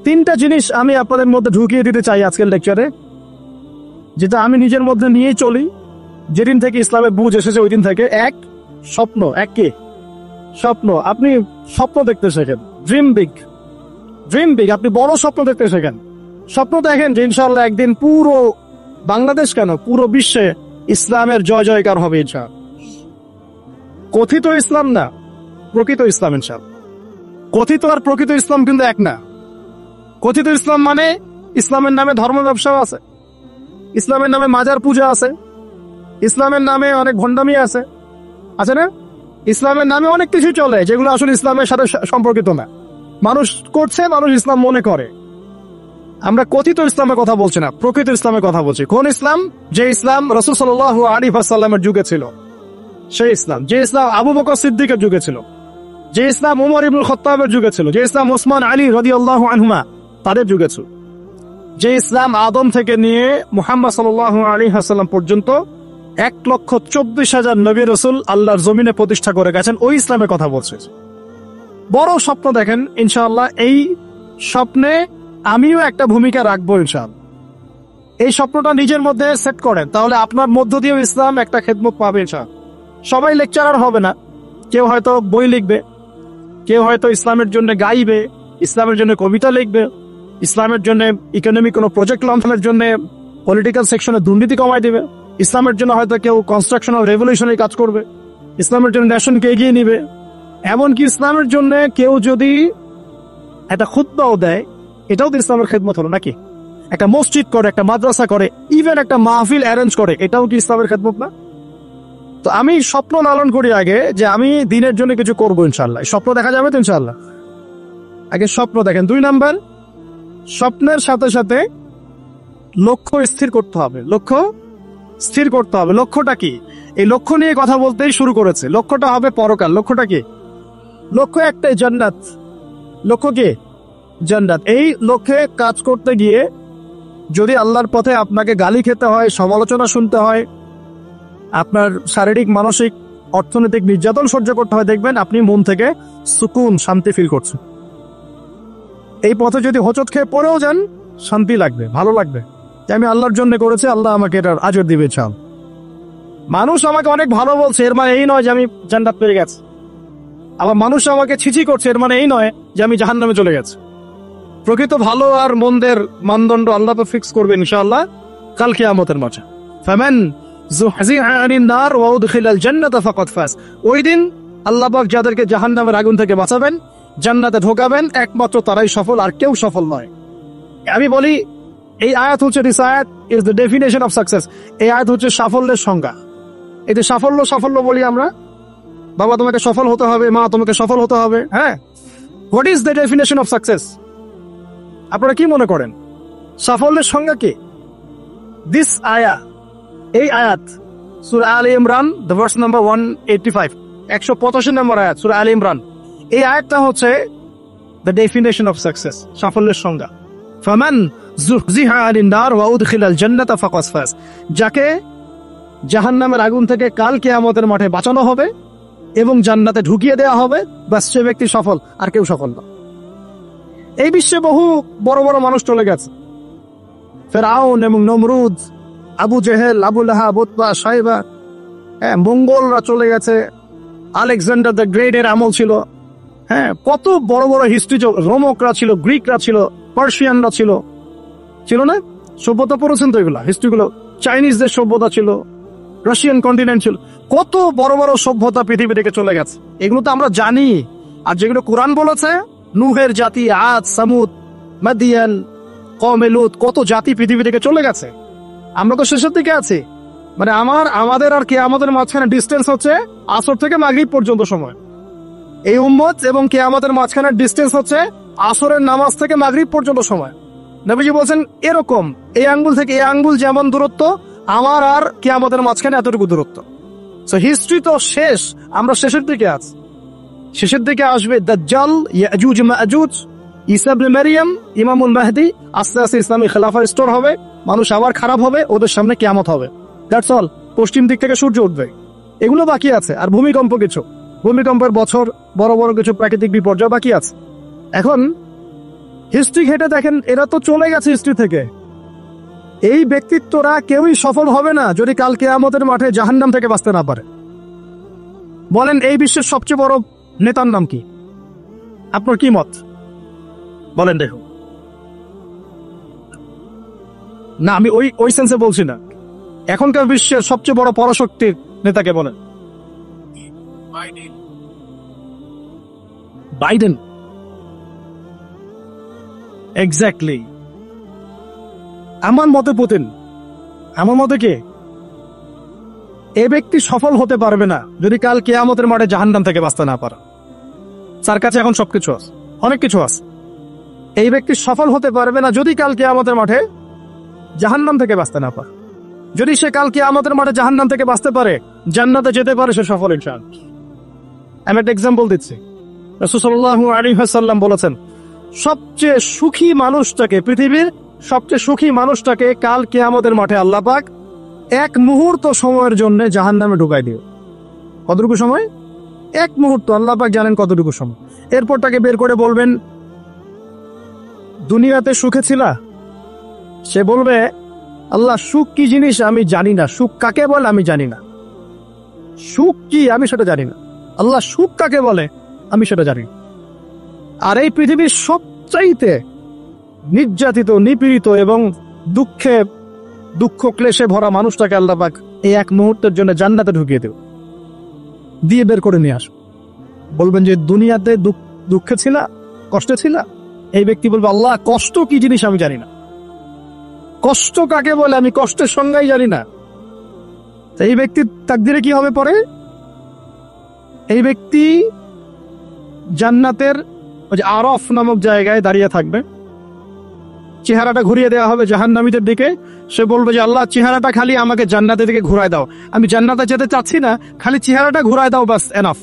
তিনটা জিনিস আমি আপনাদের মধ্যে ঢুকিয়ে দিতে চাই আজকের লেকচারে, যেটা আমি নিজের মধ্যে নিয়েই চলি যেদিন থেকে ইসলামের বুঝ এসেছে ওই দিন থেকে। এক, স্বপ্ন। এক কি? স্বপ্ন। আপনি স্বপ্ন দেখতে শেখেন, ড্রিম বিগ। ড্রিম বিগ, আপনি বড় স্বপ্ন দেখতে শেখেন। স্বপ্ন দেখেন যে ইনশাআল্লাহ একদিন পুরো বাংলাদেশ কেন, পুরো বিশ্বে ইসলামের জয় জয়কার হবে ইনশাআল্লাহ। কথিত ইসলাম না, প্রকৃত ইসলাম ইনশাআল্লাহ। কথিত আর প্রকৃত ইসলাম কিন্তু এক না। কথিত ইসলাম মানে ইসলামের নামে ধর্ম ব্যবসা আছে, ইসলামের নামে মাজার পূজা আছে, ইসলামের নামে অনেক ভণ্ডামি আছে, আছে না? ইসলামের নামে অনেক কিছু চলে যেগুলো আসলে ইসলামের সাথে সম্পর্কিত না, মানুষ করছে, মানুষ ইসলাম মনে করে। আমরা কথিত ইসলামের কথা বলছি না, প্রকৃত ইসলামের কথা বলছি। কোন ইসলাম? যে ইসলাম রাসূল সাল্লাল্লাহু আলাইহি ওয়াসাল্লামের যুগে ছিল, সেই ইসলাম। যে ইসলাম আবু বকর সিদ্দিকের যুগে ছিল, যে ইসলাম উমর ইবনুল খাত্তাবের যুগে ছিল, যে ইসলাম ওসমান আলী রাদিয়াল্লাহু আনহুমা তাদের যুগে ছিল, যে ইসলাম আদম থেকে নিয়ে মুহাম্মদ সাল্লাল্লাহু আলাইহি ওয়াসাল্লাম পর্যন্ত 1,24,000 নবী রাসূল আল্লাহর জমিনে প্রতিষ্ঠা করে গেছেন, ওই ইসলামের কথা বলছে। বড় স্বপ্ন দেখেন ইনশাআল্লাহ। এই স্বপ্নে আমিও একটা ভূমিকা রাখবো ইনশাআল্লাহ। এই স্বপ্নটা নিজের মধ্যে সেট করেন, তাহলে আপনার মধ্য দিয়েও ইসলাম একটা খেদমত পাবে ইনশাআল্লাহ। সবাই লেকচারার হবে না, কেউ হয়তো বই লিখবে, কেউ হয়তো ইসলামের জন্য গাইবে, ইসলামের জন্য কবিতা লিখবে, ইসলামের জন্য ইকোনমিক কোনো প্রজেক্ট লঞ্চের জন্য পলিটিক্যাল সেকশনে দুর্নীতি কমাই দিবে, ইসলামের জন্য হয়তো কেউ কনস্ট্রাকশনাল রেভলিউশনারি কাজ করবে, ইসলামের জন্য নেশনকে এগিয়ে নিবে। এমনকি ইসলামের জন্য কেউ যদি একটা খুতবাও দেয়, এটাও তো ইসলামের খেদমত হলো নাকি? একটা মসজিদ করে, একটা মাদ্রাসা করে, ইভেন একটা মাহফিল অ্যারেঞ্জ করে, এটাও কি ইসলামের খেদমত না? তো আমি স্বপ্ন লালন করি আগে যে আমি দিনের জন্য কিছু করবো ইনশাআল্লাহ। স্বপ্ন দেখা যাবে তো ইনশাআল্লাহ। আগে স্বপ্ন দেখেন। 2 নাম্বার, স্বপ্নের সাথে সাথে লক্ষ্য স্থির করতে হবে। লক্ষ্য স্থির করতে হবে। লক্ষ্যটা কি? এই লক্ষ্য নিয়ে কথা বলতেই শুরু করেছে। লক্ষ্যটা হবে পরকাল। লক্ষ্যটা কি? লক্ষ্য একটাই, জান্নাত। লক্ষ্য কি? জান্নাত। এই লক্ষ্যে কাজ করতে গিয়ে যদি আল্লাহর পথে আপনাকে গালি খেতে হয়, সমালোচনা শুনতে হয়, আপনার শারীরিক, মানসিক, অর্থনৈতিক নির্যাতন সহ্য করতে হয়, দেখবেন আপনি মন থেকে সুকুন, শান্তি ফিল করছেন। এই পথে যদি হোঁচট খেয়ে পড়েও যান, শান্তি লাগবে, ভালো লাগবে যে আমি আল্লাহর জন্য করেছি, আল্লাহ আমাকে এটার আজর দিবে। চাল মানুষ আমাকে অনেক ভালো বলছে, এর মানে এই নয় যে আমি জান্নাত পেয়ে গেছি। আবার মানুষ আমাকে ছিছি করছে, এর মানে এই নয় যে আমি জাহান্নামে চলে গেছি। প্রকৃত ভালো আর মন্দের মানদণ্ড আল্লাহ তো ফিক্স করবে ইনশাআল্লাহ কাল কিয়ামতের মাঠে। ফামান যুহজিহা আনিন নার ওয়া উদখিলাল জান্নাতা ফাকাদ ফাজ। ওই দিন আল্লাহ পাক যাদেরকে জাহান্নামের আগুন থেকে বাঁচাবেন, জান্নাতে ঢোকাবেন, একমাত্র তারাই সফল, আর কেউ সফল নয়। আমি বলি এই আয়াত হচ্ছে, দিস আয়াত is the definition of success. এই আয়াত হচ্ছে সাফল্যের সংজ্ঞা। এই যে সাফল্য সাফল্য বলি আমরা, বাবা তোমাকে সফল হতে হবে, মা তোমাকে সফল হতে হবে, হ্যাঁ। What is the definition of success? আপনারা কি মনে করেন সাফল্যের সংজ্ঞা কি? দিস আয়া, এই আয়াত সূরা আলে ইমরান, দ্য ভার্স নাম্বার 185, 185 নম্বর আয়াত সূরা আলে ইমরান। এই আয়াতটা হচ্ছে দ্য ডেফিনেশন অফ সাকসেস, সাফল্যের সংজ্ঞা। ফামান যুহজিহা আনিন নার ওয়া উদখিলাল জান্নাতা ফাকাদ ফাজ। যাকে জাহান্নামের আগুন থেকে কাল কিয়ামতের মাঠে বাঁচানো হবে এবং জান্নাতে ঢুকিয়ে দেওয়া হবে, বাস সে ব্যক্তি সফল, আর কেউ সফল না। এই বিশ্বে বহু বড় বড় মানুষ চলে গেছে, ফেরাউন এবং নমরুদ, আবু জেহেল, আবু লাহাব, উতবা, সাইবা, মঙ্গলরা চলে গেছে, আলেকজান্ডার দ্য গ্রেট এর আমল ছিল, হ্যাঁ, কত বড় বড় হিস্ট্রি, রোমকরা ছিল, গ্রিকরা ছিল, পার্সিয়ানরা ছিল, ছিল না? সভ্যতা পড়েছেন তো এগুলা হিস্ট্রিগুলো। চাইনিজদের সভ্যতা ছিল, রাশিয়ান কন্টিনেন্ট ছিল, কত বড় বড় সভ্যতা পৃথিবী থেকে চলে গেছে। এগুলো তো আমরা জানি। আর যেগুলো কোরআন বলেছে, নূহের জাতি, আদ, সামুদ, মাদিয়ান, কওমে লূত, কত জাতি পৃথিবী থেকে চলে গেছে। আমরা তো শেষের দিকে আছি। মানে আমাদের আর কিয়ামতের মাঝখানে ডিস্টেন্স হচ্ছে আসর থেকে মাগরিব পর্যন্ত সময়। এই উম্মত এবং কিয়ামতের মাঝখানে ডিস্টেন্স হচ্ছে আসরের নামাজ থেকে মাগরিব পর্যন্ত সময়। নবীজি বলছেন এরকম, এই আঙ্গুল থেকে এই আঙ্গুল যেমন দূরত্ব, আমার আর কিয়ামতের মাঝখানে এতটুকু দূরত্ব। সো হিস্ট্রি তো শেষ, আমরা শেষের দিকে আছি। শেষের দিকে আসবে দাজ্জাল, ইয়াজুজ মাজুজ, ঈসা ইবনে মারইয়াম, ইমামুল মাহদি। আস্তে আস্তে ইসলামী খেলাফা রিস্টোর হবে, মানুষ আবার খারাপ হবে, ওদের সামনে কিয়ামত হবে। That's all. পশ্চিম দিক থেকে সূর্য উঠবে, এগুলো বাকি আছে। আর ভূমিকম্প, কিছু ভূমিকম্পের বছর, বড় বড় কিছু প্রাকৃতিক বিপর্যয় বাকি আছে। এখন হিস্ট্রি ঘেটে দেখেন, এরা তো চলে গেছে হিস্ট্রি থেকে। এই ব্যক্তিত্বরা কেউই সফল হবে না যদি কাল কিয়ামতের মাঠে জাহান্নাম থেকে বাঁচতে না পারে। বলেন এই বিশ্বের সবচেয়ে বড় নেতার নাম কি? আপনার কি মত বলেন দেখুন। না, আমি ওই সেন্সে বলছি না। এখনকার বিশ্বের সবচেয়ে বড় পরাশক্তির নেতাকে বলেন। বাইডেন। এক্স্যাক্টলি। আমার মতে পুতিন। আমার মতে কে? এ ব্যক্তি সফল হতে পারবে না যদি কাল কিয়ামতের মাঠে জাহান্নাম থেকে বাঁচতে না পারে। তার কাছে এখন সবকিছু আছে, অনেক কিছু আছে। এই ব্যক্তি সফল হতে পারবে না যদি কাল কিয়ামতের মাঠে জাহান্নাম থেকে বাঁচতে না পারে। যদি সে কাল কিয়ামতের মাঠে জাহান্নাম থেকে বাঁচতে পারে, জান্নাতে যেতে পারে, সে সফল ইনশাআল্লাহ। আমি একটা এক্সাম্পল দিচ্ছি। রাসূল সাল্লাল্লাহু আলাইহি ওয়াসাল্লাম বলেছেন, সবচেয়ে সুখী মানুষটাকে, পৃথিবীর সবচেয়ে সুখী মানুষটাকে কাল কিয়ামতের মাঠে আল্লাহ পাক এক মুহূর্ত সময়ের জন্য জাহান্নামে ঢুকাই দিও। কতটুকু সময়? এক মুহূর্ত। আল্লাহ পাক জানেন কতটুকু সময়। এরপর তাকে বের করে বলবেন, দুনিয়াতে সুখে ছিলা? সে বলবে, আল্লাহ সুখ কি জিনিস আমি জানি না, সুখ কাকে বলে আমি জানি না, সুখ কি আমি সেটা জানি না। আল্লাহ সুখ কাকে বলে আমি সেটা জানি না। আর এই পৃথিবীর সবচাইতে নির্যাতিত, নিপীড়িত এবং দুঃখ ক্লেশে ভরা মানুষটাকে আল্লাহ পাক এই এক মুহূর্তের জন্য জান্নাতে ঢুকিয়ে দেব, দিয়ে বের করে নিয়ে আস। বলবেন যে দুনিয়াতে দুঃখে ছিলা, কষ্টে ছিলা? এই ব্যক্তি বলবে, আল্লাহ কষ্ট কি জিনিস আমি জানি না, কষ্ট কাকে বলে আমি কষ্টের সংজ্ঞাই জানি না। এই ব্যক্তির তাকদিরে কি হবে পরে? এই ব্যক্তি জান্নাতের ওই যে আরফ নামক জায়গায় দাঁড়িয়ে থাকবে, চেহারাটা ঘুরিয়ে দেওয়া হবে জাহান্নামীদের দিকে। সে বলবে যে আল্লাহ চেহারাটা খালি আমাকে জান্নাতের দিকে ঘুরায় দাও, আমি জান্নাতে যেতে চাচ্ছি না, খালি চেহারাটা ঘুরায় দাও, বাস এনাফ।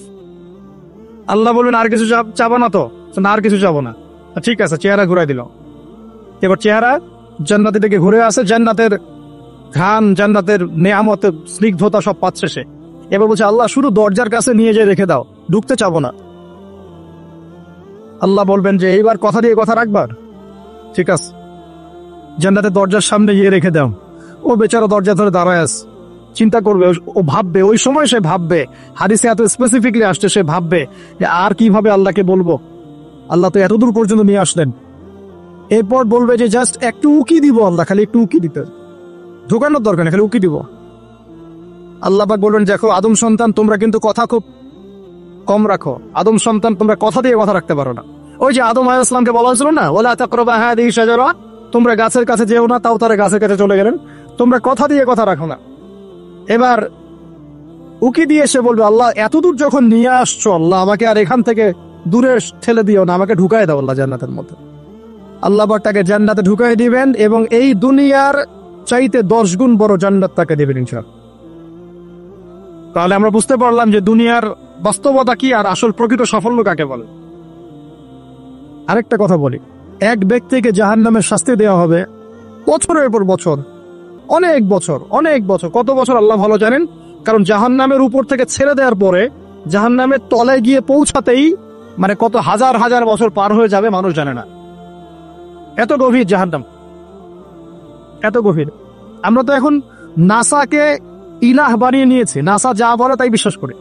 আল্লাহ বলবেন আর কিছু চাবো না? তো না, আর কিছু চাবো না। ঠিক আছে, চেহারা ঘুরাই দিল। এবার চেহারা জান্নাতের দিকে ঘুরে আসে, জান্নাতের ঘ্রাণ, জান্নাতের নেয়ামতের স্নিগ্ধতা সব পাচ্ছে সে। এবার বলছে আল্লাহ শুধু দরজার কাছে নিয়ে যেয়ে রেখে দাও, ঢুকতে চাবো না। আল্লাহ বলবেন যে এইবার কথা দিয়ে কথা রাখবার, ঠিক আছে, জান্নাতের দরজার সামনে গিয়ে রেখে দাও। ও বেচারা দরজা ধরে দাঁড়ায় আছে, চিন্তা করবে, ও ভাববে, ওই সময় সে ভাববে, হাদিসে এত স্পেসিফিকলি আসছে, সে ভাববে যে আর কিভাবে আল্লাহকে বলবো, আল্লাহ তো এতদূর পর্যন্ত নিয়ে আসলেন। এরপর বলবে যে জাস্ট একটু উকি দিব, আল্লাহ খালি একটু উকি দিতে, ঢোকানোর দরকার নেই, খালি উকি দিব। আল্লাহ পাক বলবেন, দেখো আদম সন্তান, তোমরা কিন্তু কথা খুব কম রাখো। আদম সন্তান, তোমরা কথা দিয়ে কথা রাখতে পারো না। ওই যে আদম আলাইহিস সালামকে বলা হয়েছিল না, ওয়ালা তাকরাবা হাযিহি শাজারা, তোমরা গাছের কাছে যেও না, তাও তারা গাছের কাছে চলে গেলেন। তোমরা কথা দিয়ে কথা রাখো না। এবার উকি দিয়ে সে বলবে, আল্লাহ এতদূর যখন নিয়ে আসছো, আল্লাহ আমাকে আর এখান থেকে দূরে ঠেলে দিও না, আমাকে ঢুকায় দাও আল্লাহ জান্নাতের মধ্যে। আল্লাহ পাক তাকে জান্নাতে ঢুকাই দিবেন এবং এই দুনিয়ার চাইতে 10 গুণ বড় জান্নাত তাকে দিবেন ইনশাআল্লাহ। তাহলে আমরা বুঝতে পারলাম যে দুনিয়ার বাস্তবতা কি আর আসল প্রকৃত সাফল্য কাকে বলে। আরেকটা কথা বলি, এক ব্যক্তিকে জাহান্নামের শাস্তি দেওয়া হবে বছরের পর বছর, অনেক বছর, অনেক বছর, কত বছর আল্লাহ ভালো জানেন। কারণ জাহান্নামের উপর থেকে ছেড়ে দেওয়ার পরে জাহান্নামের তলায় গিয়ে পৌঁছাতেই মানে কত হাজার হাজার বছর পার হয়ে যাবে মানুষ জানে না। এত গভীর জাহান্নাম, এত গভীর। আমরা তো এখন নাসাকে ইলাহ বানিয়ে নিয়েছি, নাসা যা বলে তাই বিশ্বাস করি।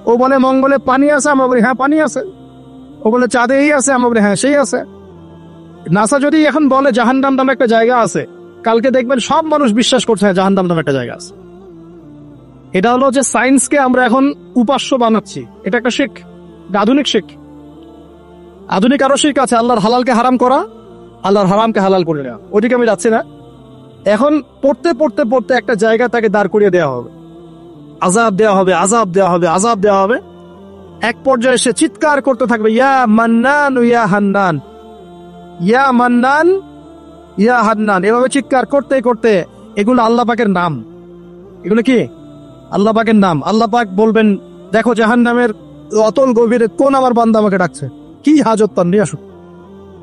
ও বলে মঙ্গলে পানি আছে, আমরা বলি হ্যাঁ পানি আছে। ও বলে চাঁদে এই আছে, আমরা বলি হ্যাঁ সেই আছে। নাসা যদি এখন বলে জাহান্নাম নামে একটা জায়গা আছে, কালকে দেখবেন সব মানুষ বিশ্বাস করছে হ্যাঁ জাহান্নাম নামে একটা জায়গা আছে। এটা হলো যে সায়েন্সকে আমরা এখন উপাস্য বানাচ্ছি, এটা একটা শিখ, আধুনিক শিখ। আধুনিক আরো শিখ আছে, আল্লাহর হালালকে হারাম করা, আল্লাহর হারামকে হালাল করে নেওয়া। ওইদিকে আমি যাচ্ছি না। এখন পড়তে পড়তে পড়তে একটা জায়গা তাকে দাঁড় করিয়ে দেওয়া হবে, আযাব দেওয়া হবে, আযাব দেওয়া হবে, আযাব দেওয়া হবে। এক পর্যায়ে সে চিৎকার করতে থাকবে, ইয়া মান্নান ইয়া হান্নান, ইয়া মান্নান ইয়া হান্নান। এভাবে চিৎকার করতে করতে, এগুলো আল্লাহ পাকের নাম। এগুলো কি আল্লাহ পাকের নাম। আল্লাহ পাক বলবেন, দেখো জাহান্নামের অতল গভীরে কোন আমার বান্দা আমাকে ডাকছে, কি হাজত তার, নিয়ে আসুক।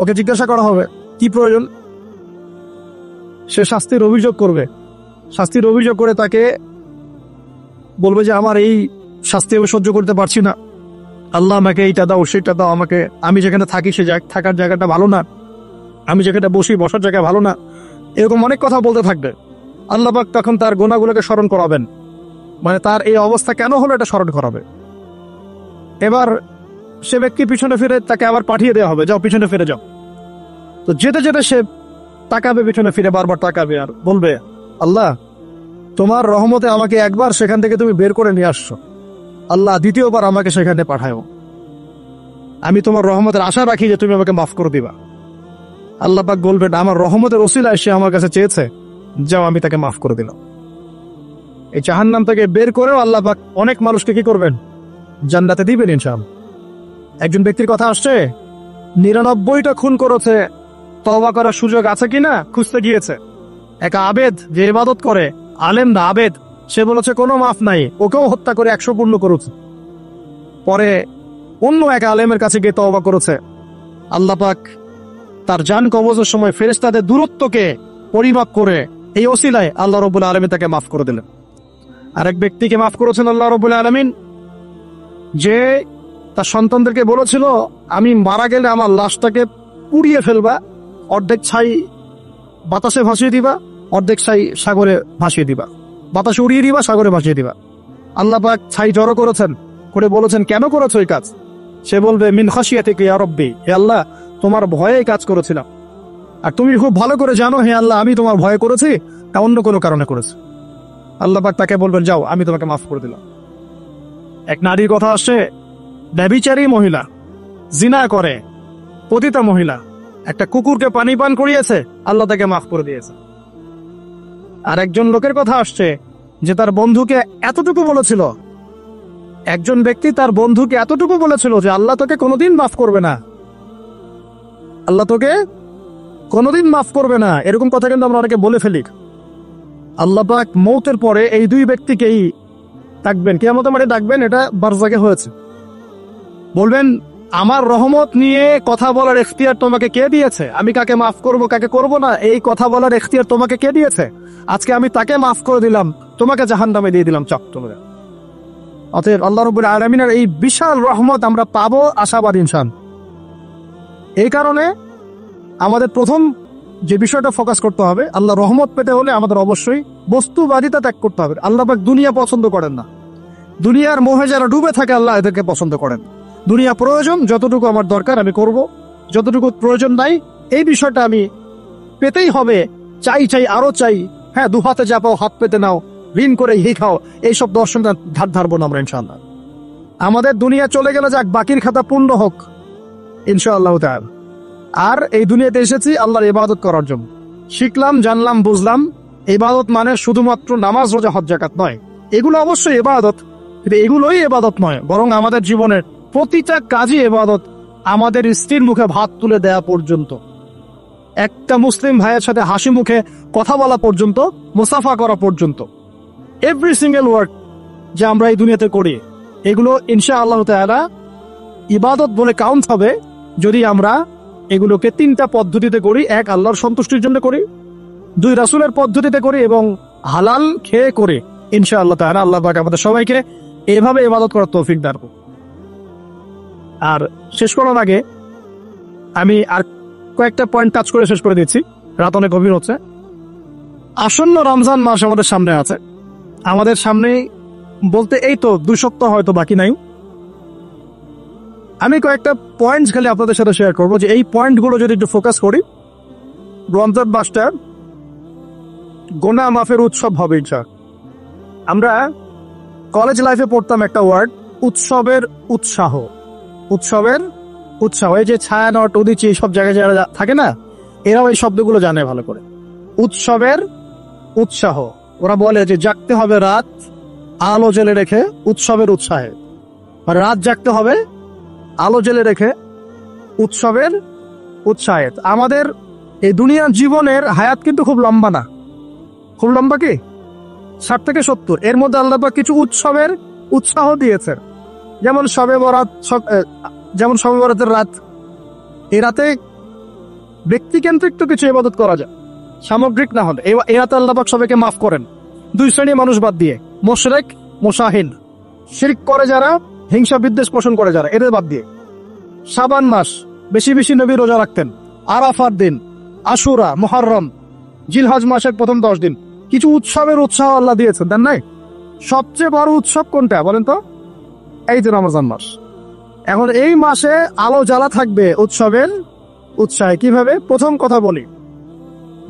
ওকে জিজ্ঞাসা করা হবে কি প্রয়োজন। সে শাস্তির অভিযোগ করবে, শাস্তির অভিযোগ করে তাকে বলবে যে আমার এই শাস্তি আমি সহ্য করতে পারছি না, আল্লাহ আমাকে এইটা দাও, সেটা দাও আমাকে, আমি যেখানে থাকি সে থাকার জায়গাটা ভালো না, আমি যেখানে বসি বসার জায়গায় ভালো না, এরকম অনেক কথা বলতে থাকবে। আল্লাহ পাক তখন তার গুনাহগুলোকে স্মরণ করাবেন, মানে তার এই অবস্থা কেন হলো এটা স্মরণ করাবে। এবার সে ব্যক্তি পিছনে ফিরে তাকে আবার পাঠিয়ে দেওয়া হবে, যাও পিছনে ফিরে যাও। তো যেতে যেতে সে তাকাবে পিছনে ফিরে, বারবার তাকাবে আর বলবে, আল্লাহ তোমার রহমতে আমাকে একবার সেখান থেকে তুমি বের করে নিয়ে আসছো, আল্লাহ দ্বিতীয়বার আমাকে সেখানে পাঠাও। আমি তোমার রহমতের আশা রাখি যে তুমি আমাকে মাফ করে দিবা। আল্লাহ পাক বলবেন, আমার রহমতের ওসিলায় সে আমার কাছে চেয়েছে, যাও আমি তাকে মাফ করে দিলাম। এই জাহান্নাম থেকে বের করেও আল্লাহ পাক অনেক মানুষকে কি করবেন, জান্নাতে দিবেন ইনশাআল্লাহ। একজন ব্যক্তির কথা আসছে, 99টা খুন করেছে, তওবা করার সুযোগ আছে কিনা খুঁজতে গিয়েছে। এক আবেদ যে ইবাদত করে, আলেম না আবেদ, সে বলেছে কোনো মাফ নাই, ওকেও হত্যা করে 100 পূর্ণ করেছে। পরে অন্য এক আলেমের কাছে গিয়ে তওবা করেছে, আল্লাহ পাক তার জান কবজের সময় ফেরেশতাদের দূরত্বকে পরিমাপ করে এই ওসিলায় আল্লাহ রাব্বুল আলামিন তাকে মাফ করে দিলেন। আরেক ব্যক্তিকে মাফ করেছেন আল্লাহ রাব্বুল আলামিন, যে তার সন্তানদেরকে বলেছিল আমি মারা গেলে আমার লাশটাকে পুড়িয়ে ফেলবা, অর্ধেক ছাই বাতাসে ভাসিয়ে দিবা, অর্ধেক ছাই সাগরে ভাসিয়ে দিবা, বাতাসে উড়িয়ে দিবা, সাগরে ভাসিয়ে দিবা। আল্লাহ পাক ছাই জড়ো করেছেন, করে বলেছেন কেন করেছো এই কাজ? সে বলবে মিন খাশিয়াতিকা ইয়া রাব্বি, হে আল্লাহ তোমার ভয়ে এই কাজ করেছিলাম, আর তুমি খুব ভালো করে জানো হে আল্লাহ আমি তোমার ভয়ে করেছি, তা অন্য কোনো কারণে করেছি। আল্লাহ পাক তাকে বলবেন, যাও আমি তোমাকে মাফ করে দিলাম। এক নারীর কথা আসছে, ব্যভিচারী মহিলা, জিনা করে, পতিতা মহিলা, একটা কুকুরকে পানি পান করিয়েছে, আল্লাহ তাকে মাফ করে দিয়েছে। আর একজন লোকের কথা আসছে যে তার বন্ধুকে এতটুকু বলেছিল, একজন ব্যক্তি তার বন্ধুকে এতটুকু বলেছিল যে আল্লাহ তোকে কোনোদিন মাফ করবে না, আল্লাহ তোকে কোনোদিন মাফ করবে না। এরকম কথা কিন্তু আমরা অনেকে বলে ফেলি। আল্লাহ পাক মৌতের পরে এই দুই ব্যক্তিকেই ডাকবেন, কিয়ামতের মাঠে ডাকবেন, এটা বারজাকে হয়েছে। বলবেন, আমার রহমত নিয়ে কথা বলার এখতিয়ার তোমাকে কে দিয়েছে? আমি কাকে মাফ করব কাকে করব না এই কথা বলার এখতিয়ার তোমাকে কে দিয়েছে? আজকে আমি তাকে মাফ করে দিলাম, তোমাকে জাহান্নামে দিয়ে দিলাম চক তোমরা। অতএব আল্লাহ রাব্বুল আলামিনের এই বিশাল রহমত আমরা পাবো আশাবাদ ইনশাআল্লাহ। এই কারণে আমাদের প্রথম যে বিষয়টা ফোকাস করতে হবে, আল্লাহ রহমত পেতে হলে আমাদের অবশ্যই বস্তুবাদিতা ত্যাগ করতে হবে। আল্লাহ পাক দুনিয়া পছন্দ করেন না, দুনিয়ার মোহে যারা ডুবে থাকে আল্লাহ এদেরকে পছন্দ করেন। দুনিয়া প্রয়োজন, যতটুকু আমার দরকার আমি করব, যতটুকু প্রয়োজন নাই এই বিষয়টা আমি পেতেই হবে, চাই চাই আরো চাই, হ্যাঁ দু হাতে যা পাও হাত পেতে নাও, ঋণ করে হি খাও, এইসব দর্শন ধার ধারবো না আমরা ইনশাআল্লাহ। আমাদের দুনিয়া চলে গেলে যাক, বাকির খাতা পূর্ণ হোক ইনশাআল্লাহ তাআলা। আর এই দুনিয়াতে এসেছি আল্লাহর ইবাদত করার জন্য। শিখলাম, জানলাম, বুঝলাম ইবাদত মানে শুধুমাত্র নামাজ রোজা হজ যাকাত নয়, এগুলো অবশ্যই ইবাদত, কিন্তু এগুলোই ইবাদত নয়, বরং আমাদের জীবনের প্রতিটা কাজই ইবাদত। আমাদের স্ত্রীর মুখে ভাত তুলে দেয়া পর্যন্ত, একটা মুসলিম ভাইয়ের সাথে হাসি মুখে কথা বলা পর্যন্ত, মুসাফা করা পর্যন্ত, এভরি সিঙ্গেল ওয়ার্ড যে আমরা এই দুনিয়াতে করি, এগুলো ইনশাআল্লাহ তাআলা ইবাদত বলে কাউন্ট হবে যদি আমরা এগুলোকে 3টা পদ্ধতিতে করি। এক, আল্লাহর সন্তুষ্টির জন্য করি, 2, রাসূলের পদ্ধতিতে করি, এবং হালাল খেয়ে করি। ইনশাআল্লাহ তাআলা আল্লাহ পাক আমাদের সবাইকে এভাবে ইবাদত করার তৌফিক দান করুন। আর শেষ করার আগে আমি আর কয়েকটা পয়েন্ট টাচ করে শেষ করে দিচ্ছি, রাত অনেক গভীর হচ্ছে। আসন্ন রমজান মাস আমাদের সামনে আছে, আমাদের সামনে বলতে এই তো 2 সপ্তাহ হয়তো বাকি নাই। আমি কয়েকটা পয়েন্টস খালি আপনাদের সাথে শেয়ার করবো, যে এই পয়েন্টগুলো যদি একটু ফোকাস করি, রমজান মাসটা গুনাহ মাফের উৎসব হবে ইনশাআল্লাহ। আমরা কলেজ লাইফে পড়তাম একটা ওয়ার্ড, উৎসবের উৎসাহ। উৎসবের উৎসাহ, এই যে ছায়ানট, উদিচি, সব জায়গায় যারা থাকে না, এরাও এই শব্দগুলো জানে ভালো করে। উৎসবের উৎসাহ, ওরা বলে যে জাগতে হবে রাত আলো জেলে রেখে উৎসবের উৎসাহে, আর রাত জাগতে হবে আলো জেলে রেখে উৎসবের উৎসাহে। আমাদের এই দুনিয়ার জীবনের হায়াত কিন্তু খুব লম্বা না, খুব লম্বা কি 60 থেকে 70, এর মধ্যে আল্লাহ পাক কিছু উৎসবের উৎসাহ দিয়েছেন। যেমন শবে বরাত, যেমন শবে বরাতের রাত, এই রাতে ব্যক্তিকেন্দ্রিক তো কিছু ইবাদত করা যায়, সামগ্রিক না হলে। এই রাতে আল্লাহ পাক সবাইকে মাফ করেন, 2 শ্রেণীর মানুষ বাদ দিয়ে, মুশরিক, মুশাহিন, শিরক করে যারা, হিংসা বিদ্বেষ পোষণ করে যারা, এদের বাদ দিয়ে। শাবান মাস বেশি বেশি নবী রোজা রাখতেন, আরাফার দিন আশুরা, মুহররম, জিলহজ মাসের প্রথম 10 দিন। কিছু উৎসবের উৎসাহ আল্লাহ দিয়েছেন, দেন নাই? সবচেয়ে বড় উৎসব কোনটা বলেন তো? এই যে রমজান মাস। এখন এই মাসে আলো জ্বালা থাকবে উৎসবের উৎসাহে। কিভাবে? প্রথম কথা বলি,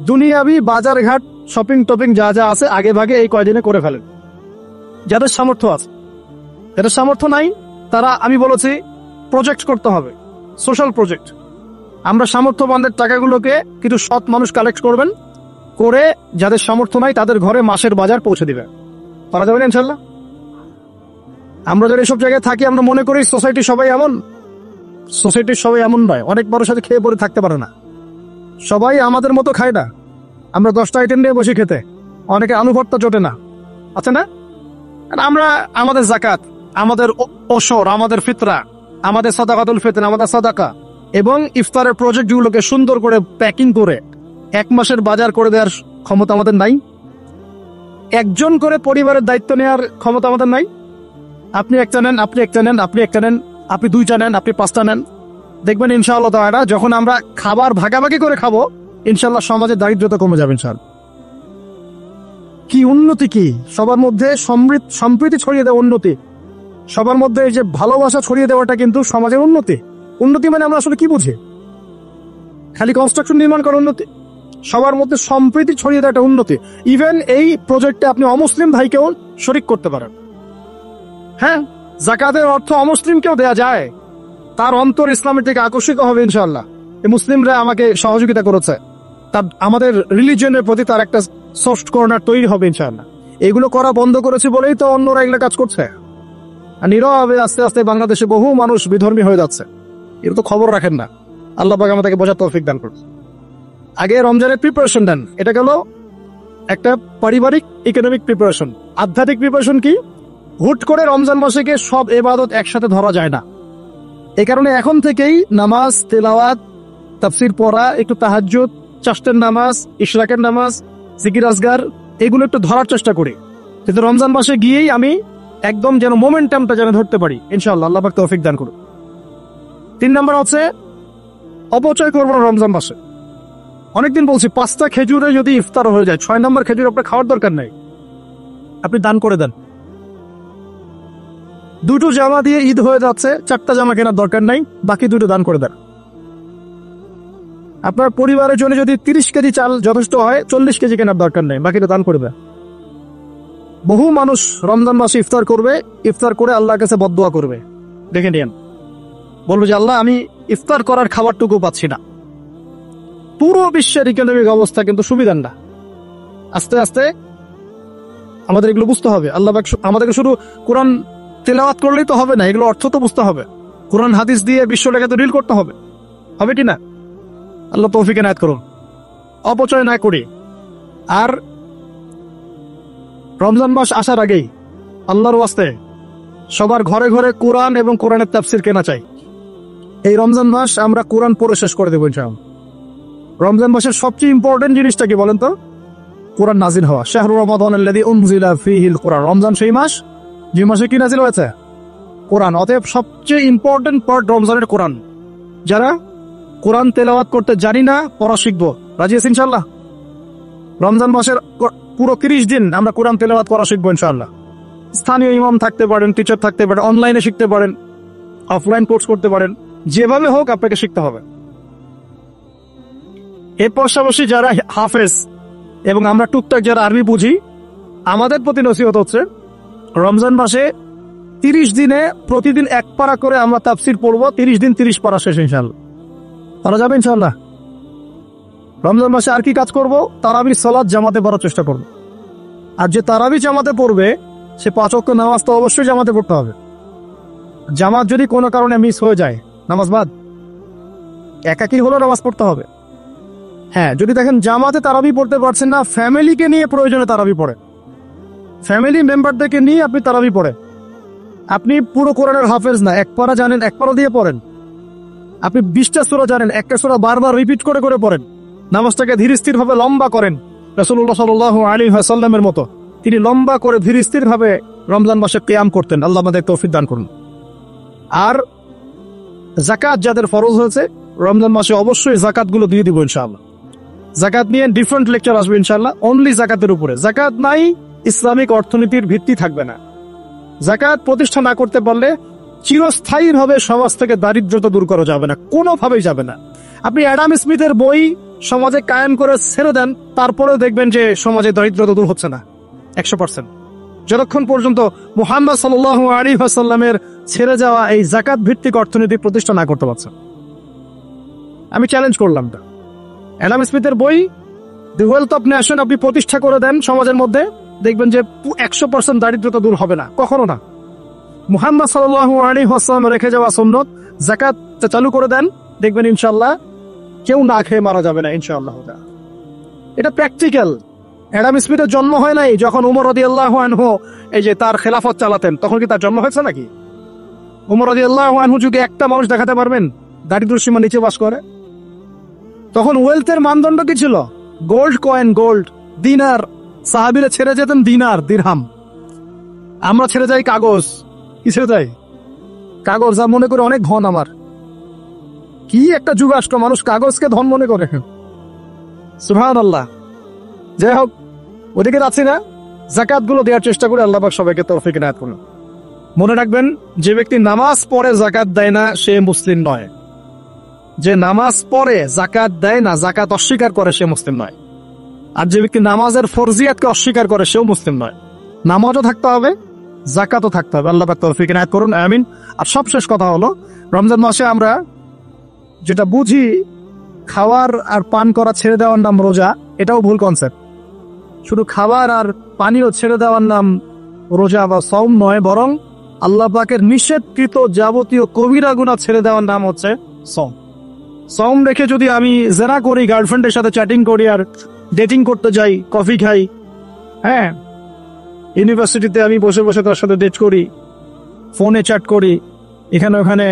দুনিয়াবি বাজার ঘাট শপিং টপিং যা যা আছে আগে ভাগে এই কয়দিনে করে ফেলেন, যাদের সামর্থ্য আছে। যাদের সামর্থ্য নাই তারা, আমি বলেছি, প্রজেক্ট করতে হবে, সোশ্যাল প্রজেক্ট। আমরা সামর্থ্যবানদের টাকাগুলোকে কিছু সৎ মানুষ কালেক্ট করবেন, করে যাদের সামর্থ্য নাই তাদের ঘরে মাসের বাজার পৌঁছে দিবে। পারা যাবে না ইনশাল্লাহ? আমরা যারা এসব জায়গায় থাকি আমরা মনে করি সোসাইটি সবাই এমন। সোসাইটির সবাই এমন নয়। অনেক বড় সাথে খেয়ে পরে থাকতে পারে না, সবাই আমাদের মতো খায় না। আমরা 10টা আইটেম নিয়ে বসে খেতে, অনেকে আলু ভর্তা জোটে না, আছে না? আমরা আমাদের জাকাত, আমাদের ওসর, আমাদের ফিতরা, আমাদের সাদাকাতুল ফিতর, আমাদের সাদাকা এবং ইফতারের প্রজেক্টগুলোকে সুন্দর করে প্যাকিং করে 1 মাসের বাজার করে দেওয়ার ক্ষমতা আমাদের নাই। একজন করে পরিবারের দায়িত্ব নেওয়ার ক্ষমতা আমাদের নাই। আপনি একটা নেন, আপনি একটা নেন, আপনি একটা নেন, আপনি 2টা নেন, আপনি 5টা নেন। দেখবেন ইনশাআল্লাহ তাআলা যখন আমরা খাবার ভাগাভাগি করে খাবো, ইনশাআল্লাহ সমাজের দারিদ্রতা কমে যাবে ইনশাআল্লাহ। কি উন্নতি! কি সবার মধ্যে সম্প্রীতি ছড়িয়ে দেওয়া উন্নতি, সবার মধ্যে এই যে ভালোবাসা ছড়িয়ে দেওয়াটা কিন্তু সমাজের উন্নতি। উন্নতি মানে আমরা আসলে কি বুঝি? খালি কনস্ট্রাকশন নির্মাণ করার উন্নতি? সবার মধ্যে সম্প্রীতি ছড়িয়ে দেওয়াটা উন্নতি। ইভেন এই প্রজেক্টে আপনি অমুসলিম ভাইকেও শরিক করতে পারেন। হ্যাঁ, যাকাতের অর্থ অমুসলিমকেও দেয়া যায়, তার অন্তর ইসলামের থেকে আকর্ষিত হবে ইনশাআল্লাহ। এই মুসলিমরা আমাকে সহযোগিতা করেছে, তার আমাদের রিলিজিয়নের প্রতি তার একটা সফট কর্নার তৈরি হবে ইনশাআল্লাহ। এগুলো করা বন্ধ করেছে বলেই তো অন্যরা এগুলো কাজ করছে। আর নীরবে আস্তে আস্তে বাংলাদেশে বহু মানুষ বিধর্মী হয়ে যাচ্ছে, এর তো খবর রাখেন না। আল্লাহ পাক আমাদেরকে বোঝার তৌফিক দান করুন। আগে রমজানের প্রিপারেশন দেন, এটা গেল একটা পারিবারিক ইকোনমিক প্রিপারেশন। আধ্যাত্মিক প্রিপারেশন কি? হুট করে রমজান মাসে গিয়ে সব ইবাদত একসাথে ধরা যায় না। এই কারণে এখন থেকেই নামাজ, তেলাওয়াত, তাফসির পড়া, একটু তাহাজ্জুদ, চাষ্টের নামাজ, ইশরাকের নামাজ, জিকির আজগার, এগুলো একটু ধরার চেষ্টা করি, কিন্তু রমজান মাসে গিয়েই আমি একদম যেন মোমেন্টামটা যেন ধরতে পারি ইনশাআল্লাহ। আল্লাহ পাক তৌফিক দান করুন। 3 নাম্বার হচ্ছে অপচয় করবো না রমজান মাসে। অনেকদিন বলছি 5টা খেজুরে যদি ইফতার হয়ে যায়, 6 নম্বর খেজুর আপনার খাওয়ার দরকার নাই, আপনি দান করে দেন। 2টো জামা দিয়ে ঈদ হয়ে যাচ্ছে, 4টা জামা কেনার দরকার নাই, বাকি 2টো দান করে দেন। আপনার পরিবারের জন্য যদি 30 কেজি চাল যথেষ্ট হয়, 40 কেজি কেনার দরকার নেই, বাকিটা দান করে দেন। বহু মানুষ রমজান মাসে ইফতার করবে, ইফতার করে আল্লাহর কাছে বদদোয়া করবে। দেখে নিন, বলবো যে আল্লাহ আমি ইফতার করার খাবারটুকু পাচ্ছি না। পুরো বিশ্বের ইকোনমিক অবস্থা কিন্তু সুবিধার না। আস্তে আস্তে আমাদের এগুলো বুঝতে হবে। আল্লাহ আমাদেরকে শুধু কোরআন তেলাওয়াত করলেই তো হবে না, এগুলো অর্থ তো বুঝতে হবে। কোরআন হাদিস দিয়ে বিশ্বটাকে তো রিল করতে হবে, হবে কি না? আল্লাহ তৌফিক এনায়েত করুন। অপচয় না করি। আর রমজান মাস আসার আগেই আল্লাহর ওয়াস্তে সবার ঘরে ঘরে কোরআন এবং কোরআনের তাফসির কেনা চাই। এই রমজান মাস আমরা কোরআন পড়ে শেষ করে দেবো ইনশাআল্লাহ। রমজান মাসের সবচেয়ে ইম্পর্টেন্ট জিনিসটা কি বলেন তো? কোরআন নাজিল হওয়া। শাহরু রমাদানাল্লাযী উনজিলা ফীহিল কোরআন। রমজান সেই মাস যে মাসে কি নাজিল হয়েছে? কোরআন। অতএব সবচেয়ে ইম্পর্টেন্ট পার্ট রমজানের কোরআন। যারা কোরআন তেলাওয়াত করতে জানি না, পড়া শিখবো, রাজি আছি ইনশাআল্লাহ? রমজান মাসের পুরো 30 দিন আমরা কোরআন তেলাওয়াত করা শিখবো ইনশাআল্লাহ। স্থানীয় ইমাম থাকতে পারেন, টিচার থাকতে পারেন, অনলাইনে শিখতে পারেন, অফলাইন কোর্স করতে পারেন, যেভাবে হোক আপনাকে শিখতে হবে। এর পাশাপাশি যারা হাফেজ এবং আমরা টুকটাক যারা আরবি বুঝি, আমাদের প্রতি নসিহত হচ্ছে রমজান মাসে 30 দিনে প্রতিদিন 1 পারা করে আমরা তাফসির পড়বো। 30 দিন 30 পারা শেষ ইনশাআল্লাহ। পারা যাবে ইনশাআল্লাহ? রমজান মাসে আর কি কাজ করব? তারাবির সালাত জামাতে পড়ার চেষ্টা করব। আর যে তারাবি জামাতে পড়বে সে 5 ওয়াক্ত নামাজ তো অবশ্যই জামাতে পড়তে হবে। জামাত যদি কোনো কারণে মিস হয়ে যায়, নামাজ বাদ, একাকী হলেও নামাজ পড়তে হবে। হ্যাঁ, যদি দেখেন জামাতে তারাবি পড়তে পারছেন না, ফ্যামিলিকে নিয়ে প্রয়োজনে তারাবি পড়ে, ফ্যামিলি মেম্বারদেরকে নিয়ে আপনি তারাবি পড়েন। আপনি পুরো কোরআনের হাফেজ না, 1 পারা জানেন, 1 পারা দিয়ে পড়েন। আপনি 20টা সূরা জানেন, একটা সূরা বারবার রিপিট করে করে পড়েন। নামাজটাকে ধীর স্থির ভাবে লম্বা করেন, রাসূলুল্লাহ সাল্লাল্লাহু আলাইহি ওয়াসাল্লামের মতো তিনি লম্বা করে ধীর স্থির ভাবে রমজান মাসে কিয়াম করতেন। আল্লাহ আমাদের তৌফিক দান করুন। আর যাকাত যাদের ফরজ হয়েছে রমজান মাসে অবশ্যই যাকাতগুলো দিয়ে দিব ইনশাআল্লাহ। জাকাত নিয়ে ডিফারেন্ট লেকচার আসবে ইনশাআল্লাহ। অনলি জাকাতের উপরে। জাকাত নাই, ইসলামিক অর্থনীতির ভিত্তি থাকবে না। জাকাত প্রতিষ্ঠা না করতে পারলে চিরস্থায়ীভাবে সমাজ থেকে দারিদ্রতা দূর করা যাবে না, কোনোভাবেই যাবে না। আপনি অ্যাডাম স্মিথের বই সমাজে কায়েম করে ছেড়ে দেন, তারপরেও দেখবেন যে সমাজে দারিদ্রতা দূর হচ্ছে না 100%। যতক্ষণ পর্যন্ত মুহাম্মদ সাল্লাল্লাহু আলাইহি ওয়াসাল্লামের ছেড়ে যাওয়া এই জাকাত ভিত্তিক অর্থনীতি প্রতিষ্ঠা না করতে পারছে। আমি চ্যালেঞ্জ করলাম তা। অ্যাডাম স্মিথের বই দি ওয়েলথ অফ নেশন আপনি প্রতিষ্ঠা করে দেন সমাজের মধ্যে, দেখবেন যে 100% দারিদ্রতা দূর হবে না, কখনো না। মুহাম্মদ সাল্লাল্লাহু আলাইহি ওয়াসাল্লাম রেখে যাওয়া সুন্নত যাকাত চালু করে দেন, দেখবেন ইনশাআল্লাহ কেউ না খেয়ে মারা যাবে না ইনশাআল্লাহ। এটা প্র্যাকটিক্যাল। অ্যাডাম স্মিথের জন্ম হয় নাই যখন উমর রাদিয়াল্লাহু আনহু এই যে তার খেলাফত চালাতেন, তখন কি তার জন্ম হয়েছে নাকি? উমর রাদিয়াল্লাহু আনহু যুগে একটা মানুষ দেখাতে পারবেন দারিদ্র সীমা নিচে বাস করে? তখন ওয়েলথের মানদণ্ড কি ছিল? গোল্ড কয়েন, গোল্ড, দিনার। সাহাবীরা ছেড়ে যেতেন দিনার, দিরহাম। আমরা ছেড়ে যাই কাগজ। কি ছেড়ে যাই? কাগজ। আর মনে করে অনেক ধন আমার। কি একটা যুগাষ্ট্র, মানুষ কাগজকে ধন মনে করে। সুবহানাল্লাহ। যাই হোক, ওদিকে যাচ্ছি না। জাকাত গুলো দেওয়ার চেষ্টা করে আল্লাহ পাক সবাইকে তৌফিক ইনায়াত করুন। মনে রাখবেন, যে ব্যক্তি নামাজ পড়ে জাকাত দেয় না সে মুসলিম নয়। যে নামাজ পড়ে জাকাত দেয় না, জাকাত অস্বীকার করে, সে মুসলিম নয়। আর যে ব্যক্তি নামাজের ফরজিয়াতকে অস্বীকার করে সেও মুসলিম নয়। নামাজও থাকতে হবে, জাকাতও থাকতে হবে। আল্লাহ পাক তৌফিক ইনায়াত করুন, আমিন। আর সবশেষ কথা হলো, রমজান মাসে আমরা যেটা বুঝি খাওয়ার আর পান করা ছেড়ে দেওয়ার নাম রোজা, এটাও ভুল কনসেপ্ট। শুধু খাবার আর পানীয় ছেড়ে দেওয়ার নাম রোজা বা সওম নয়, বরং আল্লাহ পাকের নিষেধকৃত যাবতীয় কবিরা গুনাহ ছেড়ে দেওয়ার নাম হচ্ছে সওম। সওম রেখে যদি আমি জেনা করি, গার্লফ্রেন্ডের সাথে চ্যাটিং করি, আর ডেটিং করতে যাই, কফি খাই, হ্যাঁ, ইউনিভার্সিটিতে আমি বসে বসে তার সাথে ডেট করি, ফোনে চ্যাট করি, এখানে ওখানে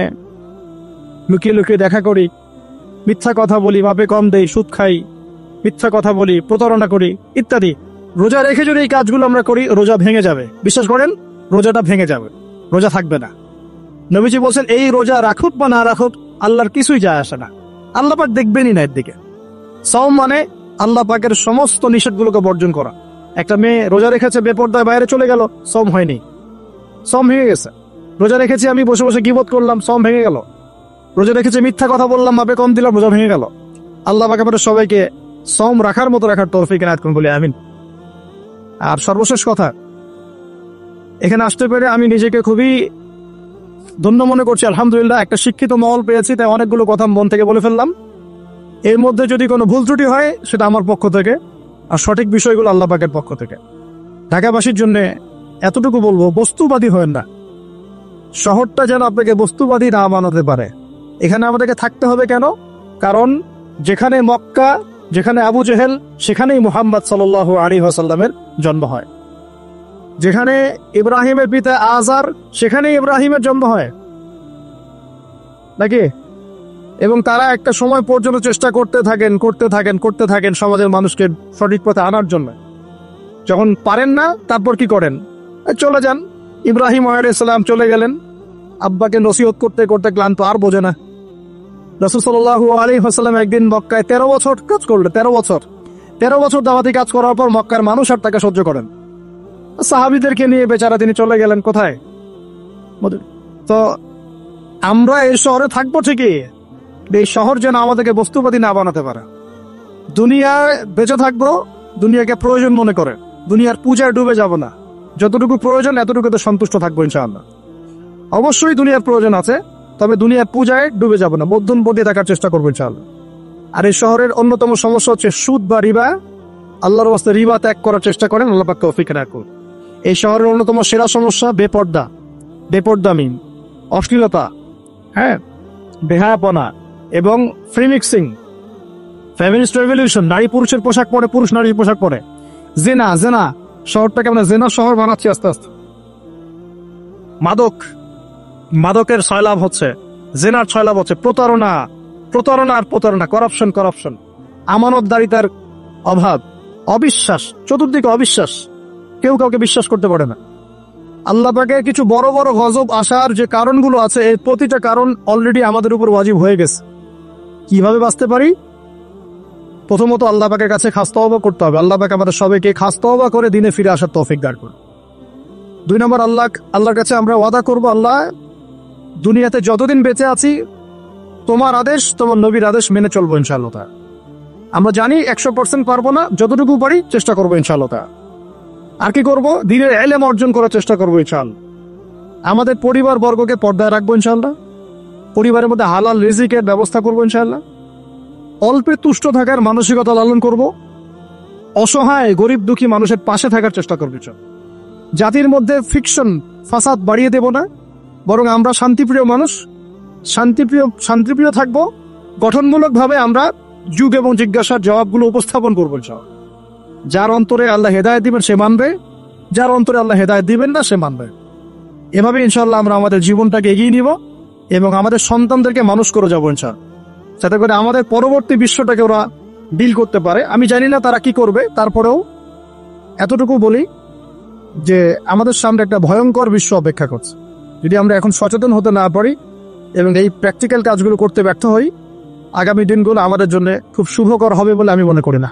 লুকিয়ে লুকিয়ে দেখা করি, মিথ্যা কথা বলি, মাপে কম দেই, সুদ খাই, মিথ্যা কথা বলি, প্রতারণা করি ইত্যাদি। রোজা রেখে যদি এই কাজগুলো আমরা করি, রোজা ভেঙে যাবে। বিশ্বাস করেন, রোজাটা ভেঙে যাবে, রোজা থাকবে না। নবীজি বলছেন, এই রোজা রাখুক বা না রাখুক আল্লাহর কিছুই যায় আসে না, আল্লাহ পাক দেখবেনই না এর দিকে। সওম মানে আল্লাহ পাকের সমস্ত নিষেধগুলোকে বর্জন করা। একটা মেয়ে রোজা রেখেছে, বেপরদায় বাইরে চলে গেল, সওম হয়নি, সওম ভেঙে গেছে। রোজা রেখেছি, আমি বসে বসে গীবত করলাম, সওম ভেঙে গেল। রোজা রেখেছি, মিথ্যা কথা বললাম, মাপে কম দিলাম, রোজা ভেঙে গেল। আল্লাহ পাক আমাদের সবাইকে সওম রাখার মতো রাখার তৌফিক ইনায়াত করুন বলে আমিন। আর সর্বশেষ কথা, এখানে আসতে পেরে আমি নিজেকে খুবই ধন্য মনে করছি, আলহামদুলিল্লাহ। একটা শিক্ষিত মহল পেয়েছি, তাই অনেকগুলো কথা মন থেকে বলে ফেললাম। এর মধ্যে যদি কোনো ভুল ত্রুটি হয় সেটা আমার পক্ষ থেকে, আর সঠিক বিষয়গুলো আল্লাহ পাকের পক্ষ থেকে। ঢাকাবাসীর জন্য এতটুকু বলবো, বস্তুবাদী হয়েন না। শহরটা যেন আপনাকে বস্তুবাদী না বানাতে পারে। এখানে আমাদেরকে থাকতে হবে কেন? কারণ যেখানে মক্কা, যেখানে আবু জেহেল, সেখানেই মুহাম্মদ সাল্লাল্লাহু আলাইহি ওয়াসাল্লামের জন্ম হয়। যেখানে ইব্রাহিমের পিতা আজার, সেখানেই ইব্রাহিমের জন্ম হয় নাকি? এবং তারা একটা সময় পর্যন্ত চেষ্টা করতে থাকেন সমাজের মানুষকে সঠিক পথে আনার জন্য। যখন পারেন না, তারপর কি করেন? চলে যান। ইব্রাহিম আলাইহিস সালাম চলে গেলেন, আব্বাকে নসিহত করতে করতে ক্লান্ত, আর বোঝে না। রাসূল সাল্লাল্লাহু আলাইহি ওয়াসাল্লাম একদিন মক্কায় 13 বছর কাজ করলেন। 13 বছর দাওয়াতি কাজ করার পর মক্কার মানুষ আর তাকে সহ্য করেন। সাহাবীদেরকে নিয়ে বেচারা তিনি চলে গেলেন কোথায়? তো আমরা এই শহরে থাকবো ঠিকই, এই শহর যেন আমাদেরকে বস্তুবাদী না বানাতে পারে। দুনিয়ায় বেঁচে থাকবো দুনিয়াকে প্রয়োজন মনে করে, দুনিয়ার পূজায় ডুবে যাব না। যতটুকু প্রয়োজন এতটুকুতে সন্তুষ্ট থাকবো ইনশাআল্লাহ। অবশ্যই দুনিয়ার প্রয়োজন আছে, তবে দুনিয়ার পূজায় ডুবে যাব না, মধ্যমপন্থী থাকার চেষ্টা করবো ইনশাআল্লাহ। আর এই শহরের অন্যতম সমস্যা হচ্ছে সুদ বা রিবা। আল্লাহর ওয়াস্তে রিবা ত্যাগ করার চেষ্টা করেন, আল্লাহ পাক তৌফিক ইনায়াত করুন। এই শহরের অন্যতম সেরা সমস্যা বেপর্দামি, অশ্লীলতা, হ্যাঁ, বেহায়াপনা এবং ফ্রি মিক্সিং, ফেমিনিস্ট রেভলিউশন, নারী পুরুষের পোশাক পরে, পুরুষ নারীর পোশাক পরে, জেনা। শহরটাকে আমরা জেনা শহর বানাচ্ছি আস্তে আস্তে। মাদকের ছয়লাভ হচ্ছে, জেনার ছয়লাভ হচ্ছে, প্রতারণা, করাপশন, আমানতদারিতার অভাব, অবিশ্বাস, চতুর্দিকে অবিশ্বাস, কেউ কাউকে বিশ্বাস করতে পারে না। আল্লাহ পাকের কিছু বড় বড় গজব আসার যে কারণগুলো আছে, এই প্রতিটা কারণ অলরেডি আমাদের উপর ওয়াজিব হয়ে গেছে। কিভাবে বাঁচতে পারি? প্রথমত আল্লাহ পাকের কাছে খাস তওবা করতে হবে। আল্লাহ পাক আমাদের সবাইকে খাস তওবা করে দিনে ফিরে আসার তৌফিক দান করুন। 2 নম্বর, আল্লাহর কাছে আমরা ওয়াদা করব, আল্লাহ দুনিয়াতে যতদিন বেঁচে আছি তোমার আদেশ, তোমার নবীর আদেশ মেনে চলবো ইনশাআল্লাহ। আমরা জানি 100% পারবো না, যতটুকু পারি চেষ্টা করবো ইনশাআল্লাহ। আর কি করবো? দ্বীনের ইলম অর্জন করার চেষ্টা করবো ইনশাআল্লাহ। আমাদের পরিবার বর্গকে পর্দায় রাখবো ইনশাআল্লাহ। পরিবারের মধ্যে হালাল রিজিকের ব্যবস্থা করবো ইনশাআল্লাহ। অল্পে তুষ্ট থাকার মানসিকতা লালন করব। অসহায় গরিব দুঃখী মানুষের পাশে থাকার চেষ্টা করবো ইনশাআল্লাহ। জাতির মধ্যে ফিকশন ফাসাদ বাড়িয়ে দেব না, বরং আমরা শান্তিপ্রিয় মানুষ, শান্তিপ্রিয় থাকবো। গঠনমূলকভাবে আমরা যুগ এবং জিজ্ঞাসার জবাবগুলো উপস্থাপন করবো ইনশাআল্লাহ। যার অন্তরে আল্লাহ হেদায়েত দিবেন সে মানবে, যার অন্তরে আল্লাহ হেদায়েত দিবেন না সে মানবে। এভাবে ইনশাআল্লাহ আমরা আমাদের জীবনটাকে এগিয়ে নিব এবং আমাদের সন্তানদেরকে মানুষ করে যাবো ইনশাআল্লাহ, যাতে করে আমাদের পরবর্তী বিশ্বটাকে ওরা ডিল করতে পারে। আমি জানি না তারা কি করবে, তারপরেও এতটুকু বলি যে আমাদের সামনে একটা ভয়ঙ্কর বিশ্ব অপেক্ষা করছে। যদি আমরা এখন সচেতন হতে না পারি এবং এই প্র্যাকটিক্যাল কাজগুলো করতে ব্যর্থ হই, আগামী দিনগুলো আমাদের জন্য খুব শুভকর হবে বলে আমি মনে করি না।